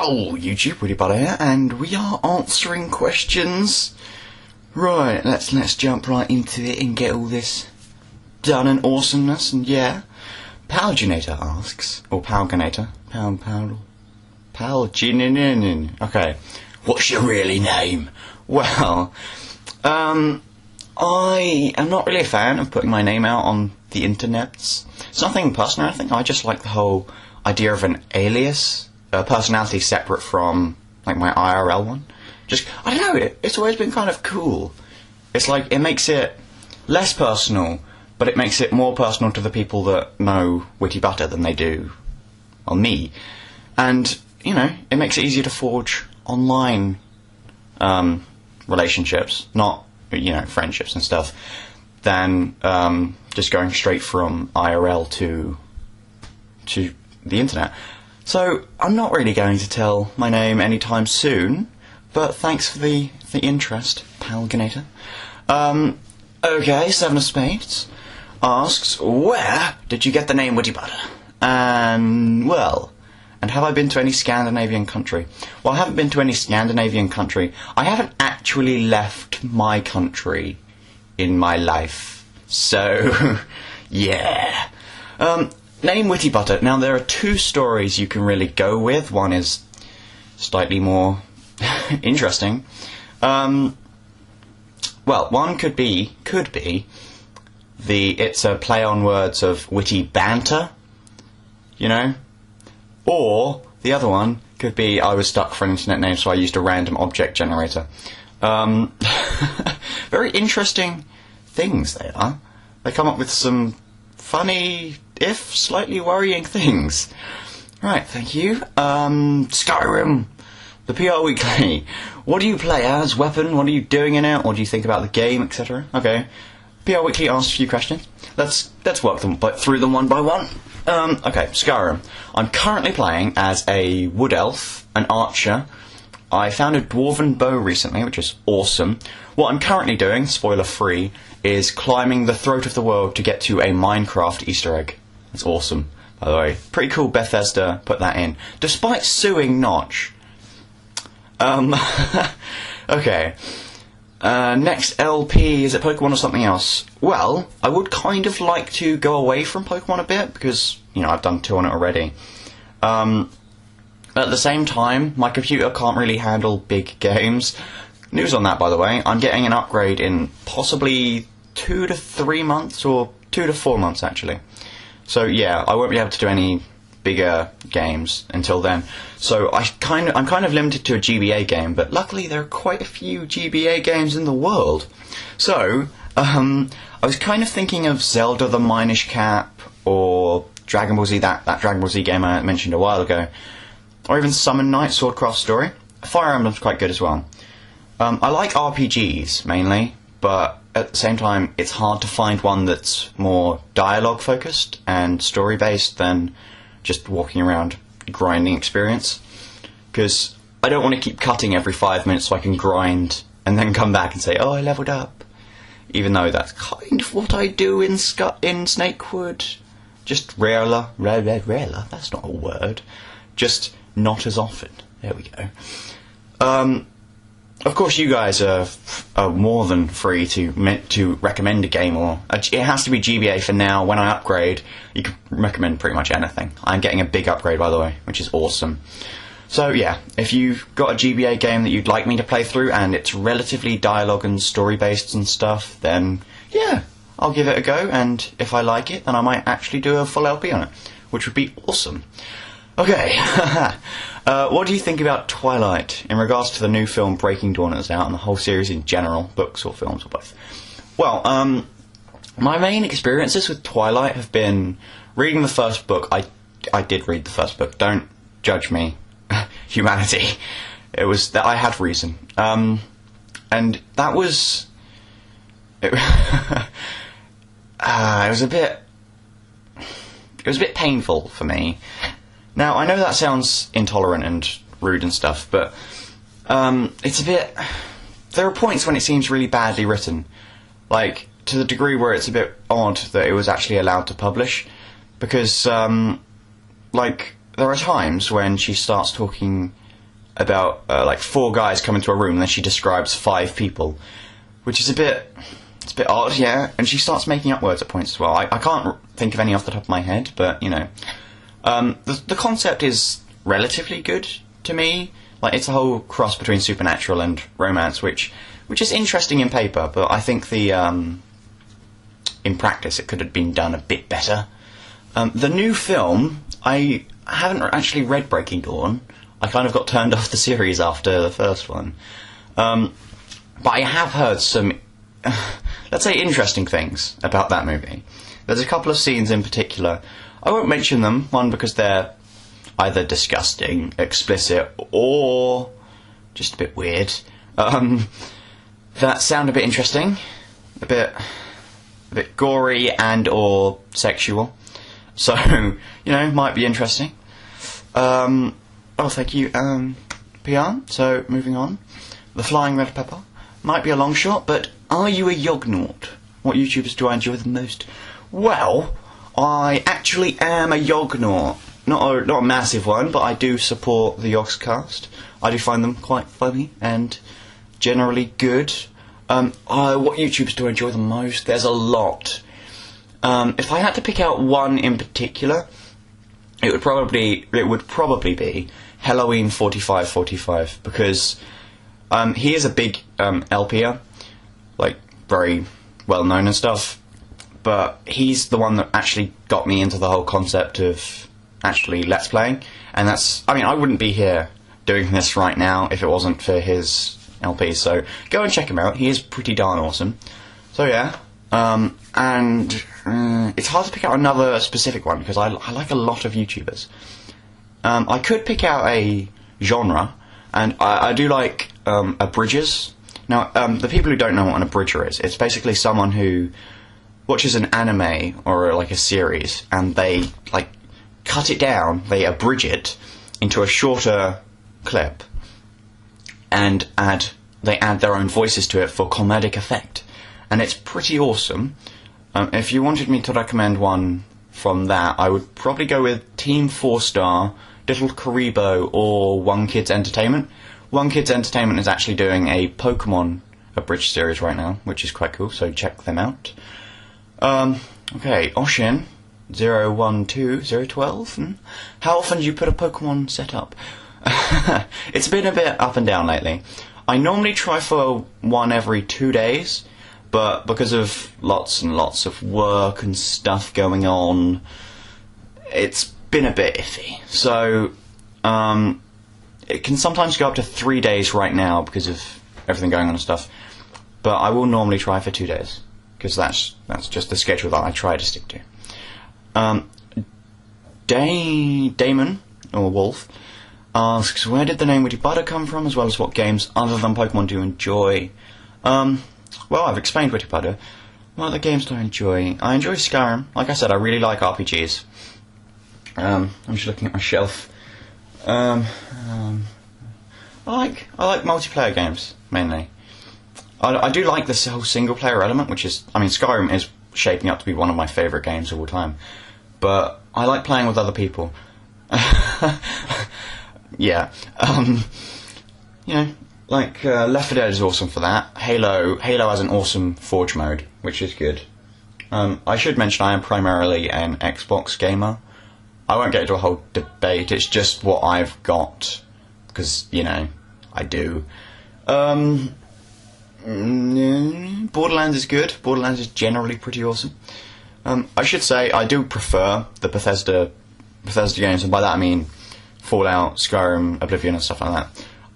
Hello, YouTube, WittyButter here, and we are answering questions. Right, let's jump right into it and get all this done and awesomeness. And yeah, Palginator asks, or Palginator, Palginator. Okay, what's your really name? Well, I am not really a fan of putting my name out on the internets. It's nothing personal, I think. I just like the whole idea of an alias. Personality separate from like my IRL one. Just, I don't know, it's always been kind of cool. It's like, it makes it less personal, but it makes it more personal to the people that know WittyButter than they do on me. And, you know, it makes it easier to forge online relationships, not, you know, friendships and stuff, than just going straight from IRL to the internet. So, I'm not really going to tell my name anytime soon, but thanks for the interest, Palginator. Okay, Seven of Spades asks, where did you get the name WittyButter? And have I been to any Scandinavian country? Well, I haven't been to any Scandinavian country. I haven't actually left my country in my life. So, yeah. Name WittyButter. Now, there are two stories you can really go with. One is slightly more interesting. Well, one could be it's a play on words of witty banter, you know? Or the other one could be I was stuck for an internet name, so I used a random object generator. Very interesting things they are. They come up with some funny, if slightly worrying things. Right, thank you. Skyrim, the PR Weekly. What do you play as? Weapon? What are you doing in it? What do you think about the game, etc.? Okay. PR Weekly asks a few questions. Let's work them through them one by one. Okay, Skyrim. I'm currently playing as a wood elf, an archer. I found a dwarven bow recently, which is awesome. What I'm currently doing, spoiler free, is climbing the throat of the world to get to a Minecraft Easter egg. That's awesome, by the way. Pretty cool Bethesda put that in, despite suing Notch. Okay. Next LP, is it Pokemon or something else? Well, I would kind of like to go away from Pokemon a bit, because, you know, I've done 2 on it already. At the same time, my computer can't really handle big games. News on that, by the way. I'm getting an upgrade in possibly 2 to 3 months, or 2 to 4 months, actually. So, yeah, I won't be able to do any bigger games until then. So, I'm kind of limited to a GBA game, but luckily there are quite a few GBA games in the world. So, I was kind of thinking of Zelda the Minish Cap, or Dragon Ball Z, that Dragon Ball Z game I mentioned a while ago. Or even Summon Night, Swordcraft Story. Fire Emblem's quite good as well. I like RPGs, mainly, but at the same time, it's hard to find one that's more dialogue-focused and story-based than just walking around grinding experience. Because I don't want to keep cutting every 5 minutes so I can grind and then come back and say, oh, I leveled up. Even though that's kind of what I do in Snakewood. Just rarer, that's not a word. Just not as often. There we go. Of course, you guys are more than free to recommend a game, or it has to be GBA for now. When I upgrade, you can recommend pretty much anything. I'm getting a big upgrade, by the way, which is awesome. So yeah, if you've got a GBA game that you'd like me to play through and it's relatively dialogue and story based and stuff, then yeah, I'll give it a go. And if I like it, then I might actually do a full LP on it, which would be awesome. Okay. What do you think about Twilight in regards to the new film Breaking Dawn that's out and the whole series in general, books or films or both? Well, my main experiences with Twilight have been reading the first book. I did read the first book. Don't judge me, humanity. It was that I had reason, and that was it was a bit painful for me. Now, I know that sounds intolerant and rude and stuff, but it's a bit... There are points when it seems really badly written, like, to the degree where it's a bit odd that it was actually allowed to publish, because, like, there are times when she starts talking about like 4 guys come into a room, and then she describes 5 people, which is a bit odd, yeah. And she starts making up words at points as well. I can't think of any off the top of my head, but you know, the concept is relatively good to me. Like, it's a whole cross between supernatural and romance, which is interesting in paper, but I think in practice it could have been done a bit better. The new film, I haven't actually read Breaking Dawn. I kind of got turned off the series after the first one. But I have heard some, let's say, interesting things about that movie. There's a couple of scenes in particular. I won't mention them, one because they're either disgusting, explicit, or just a bit weird. That sound a bit interesting, a bit gory and or sexual. So, you know, might be interesting. Oh, thank you, PR. So, moving on. The Flying Red Pepper. Might be a long shot, but are you a Yognaut? What YouTubers do I enjoy the most? Well, I actually am a Yognaut. Not a massive one, but I do support the Yogscast. I do find them quite funny and generally good. What YouTubers do I enjoy the most? There's a lot. If I had to pick out one in particular, it would probably be Halloween 4545, because he is a big LPer, like very well known and stuff, but he's the one that actually got me into the whole concept of actually Let's Playing, and I wouldn't be here doing this right now if it wasn't for his LP, so go and check him out. He is pretty darn awesome. So yeah, and it's hard to pick out another specific one because I like a lot of YouTubers. I could pick out a genre, and I do like abridgers. Now, the people who don't know what an abridger is, it's basically someone who watches an anime or like a series, and they like cut it down, they abridge it into a shorter clip, and they add their own voices to it for comedic effect, and it's pretty awesome. If you wanted me to recommend one from that, I would probably go with Team 4-Star, Little Karibo, or One Kids Entertainment. One Kids Entertainment is actually doing a Pokemon abridged series right now, which is quite cool, so check them out. Okay, Oshin 012012. How often do you put a Pokemon set up? It's been a bit up and down lately. I normally try for one every 2 days, but because of lots and lots of work and stuff going on, it's been a bit iffy. So, it can sometimes go up to 3 days right now because of everything going on and stuff, but I will normally try for 2 days, because that's just the schedule that I try to stick to. Damon, or Wolf, asks, where did the name WittyButter come from, as well as what games other than Pokemon do you enjoy? Well, I've explained WittyButter. What other games do I enjoy? I enjoy Skyrim. Like I said, I really like RPGs. I'm just looking at my shelf. I like multiplayer games, mainly. I do like this whole single-player element, which is... I mean, Skyrim is shaping up to be one of my favourite games of all time. But I like playing with other people. Yeah. You know, like, Left 4 Dead is awesome for that. Halo has an awesome Forge mode, which is good. I should mention I am primarily an Xbox gamer. I won't get into a whole debate, it's just what I've got. Because, you know, I do. Borderlands is good. Borderlands is generally pretty awesome. I should say I do prefer the Bethesda games, and by that I mean Fallout, Skyrim, Oblivion and stuff like that.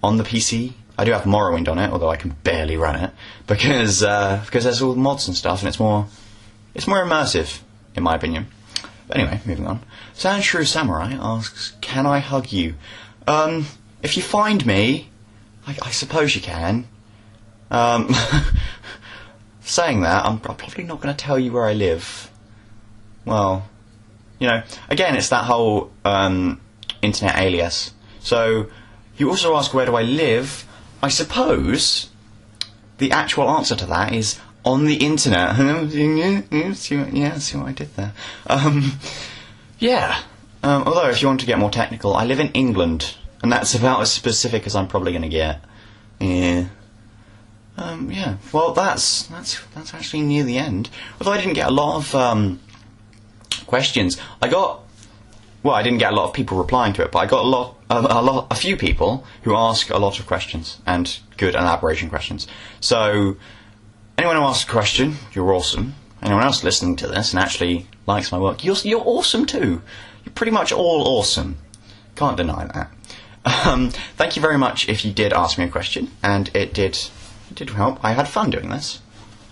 On the PC, I do have Morrowind on it, although I can barely run it, because there's all the mods and stuff, and it's more immersive, in my opinion. But anyway, moving on. Sandshrew Samurai asks, can I hug you? If you find me, I suppose you can. Saying that, I'm probably not going to tell you where I live. Well, you know, again, it's that whole internet alias. So, you also ask, where do I live? I suppose the actual answer to that is on the internet. See what I did there. Yeah. Although, if you want to get more technical, I live in England. And that's about as specific as I'm probably going to get. Yeah. Yeah. Well, that's actually near the end. Although I didn't get a lot of questions. I didn't get a lot of people replying to it, but I got a few people who ask a lot of questions, and good elaboration questions. So, anyone who asks a question, you're awesome. Anyone else listening to this and actually likes my work, you're awesome too. You're pretty much all awesome. Can't deny that. Thank you very much if you did ask me a question, and it did help. I had fun doing this.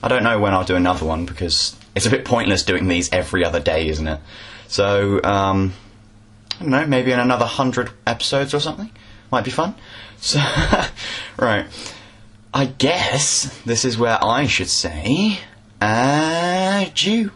I don't know when I'll do another one, because it's a bit pointless doing these every other day, isn't it? So, I don't know, maybe in another 100 episodes or something? Might be fun. So, right. I guess this is where I should say adieu.